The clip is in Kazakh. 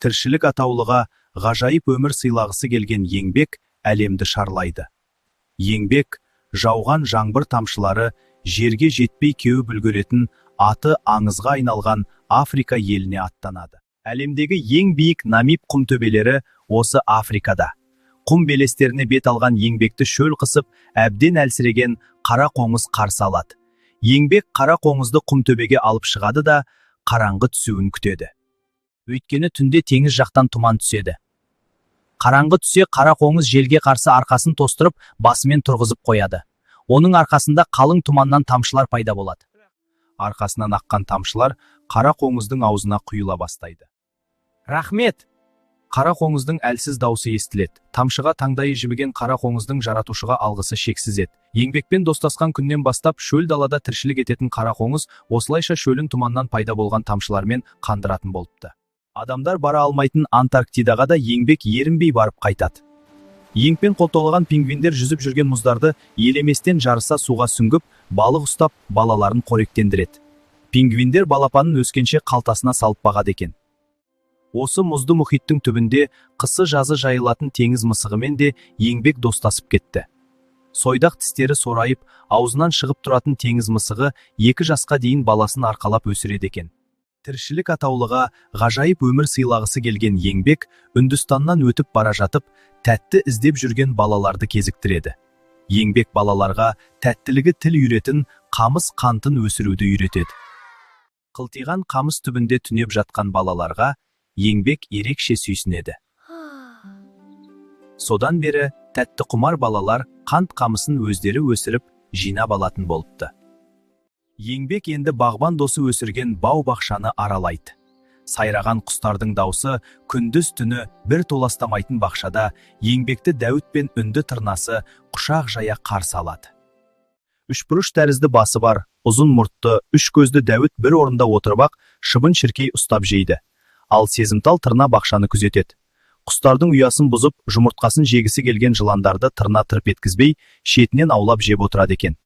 Тіршілік атаулыға ғажайып өмір сыйлағысы келген еңбек әлемді шарлайды. Еңбек, жауған жаңбыр тамшылары жерге жетпей кеуіп үлгеретін аты аңызға айналған Африка еліне аттанады. Әлемдегі ең биік Намиб құм төбелері осы Африкада. Құм белестеріне бет алған еңбекті шөл қысып, әбден әлсіреген қара қоңыз қарсы алады. Еңбек қара қоңызды құм төбеге алып шығады да қараңғы түсуін күтеді. Өйткені түнде теңіз жақтан тұман түседі. Қараңғы түсе қара қоңыз желге қарсы арқасын тостырып, басымен тұрғызып қояды. Оның арқасында қалың тұманнан тамшылар пайда болады. Арқасынан аққан тамшылар қара қоңыздың аузына құйыла бастайды. Рахмет! Қара қоңыздың әлсіз даусы естіледі. Тамшыға таңдайы жібіген қара қоңыздың жаратушыға алғысы шексіз еді. Еңбекпен достасқан күннен бастап шөл далада тіршілік ететін қара қоңыз осылайша шөлін тұманнан пайда болған тамшылармен қандыратын болыпты. Адамдар бара алмайтын Антарктидаға да еңбек ерінбей барып қайтады. Еңбекпен қолтолған пингвиндер жүзіп жүрген мұздарды елеместен жарыса суға сүңгіп, балық ұстап, балаларын қоректендіреді. Пингвиндер балапанын өскенше қалтасына салып бағады екен. Осы мұзды мұхиттың түбінде қысы жазы жайылатын теңіз мысығымен де еңбек достасып кетті. Сойдақ тістері сорайып, аузынан шығып тұратын теңіз мысығы 2 жасқа дейін баласын арқалап өсіреді екен. Тіршілік атаулыға ғажайып өмір сыйлағысы келген еңбек Үндістаннан өтіп бара жатып, тәтті іздеп жүрген балаларды кезіктіреді. Еңбек балаларға тәттілігі тіл үйретін қамыс қантын өсіруді үйретеді. Қылтиған қамыс түбінде түнеп жатқан балаларға еңбек ерекше сүйсінеді. Содан бері тәтті құмар балалар қант қамысын өздері өсіріп, жинап алатын болыпты. Еңбек енді бағбан досы өсірген бау-бақшаны аралайды. Сайраған құстардың даусы күндіз түні бір толастамайтын бақшада еңбекті дәуіт пен үнді тырнасы құшақ жая қарсы алады. Үшбұрыш тәрізді басы бар, ұзын мұртты, үш көзді дәуіт бір орында отырып ақ шыбын шіркей ұстап жейді. Ал сезімтал тырна бақшаны күзетеді. Құстардың ұясын бұзып, жұмыртқасын жегісі келген жыландарды тырна тырп еткізбей, шетінен аулап жеп отырады екен.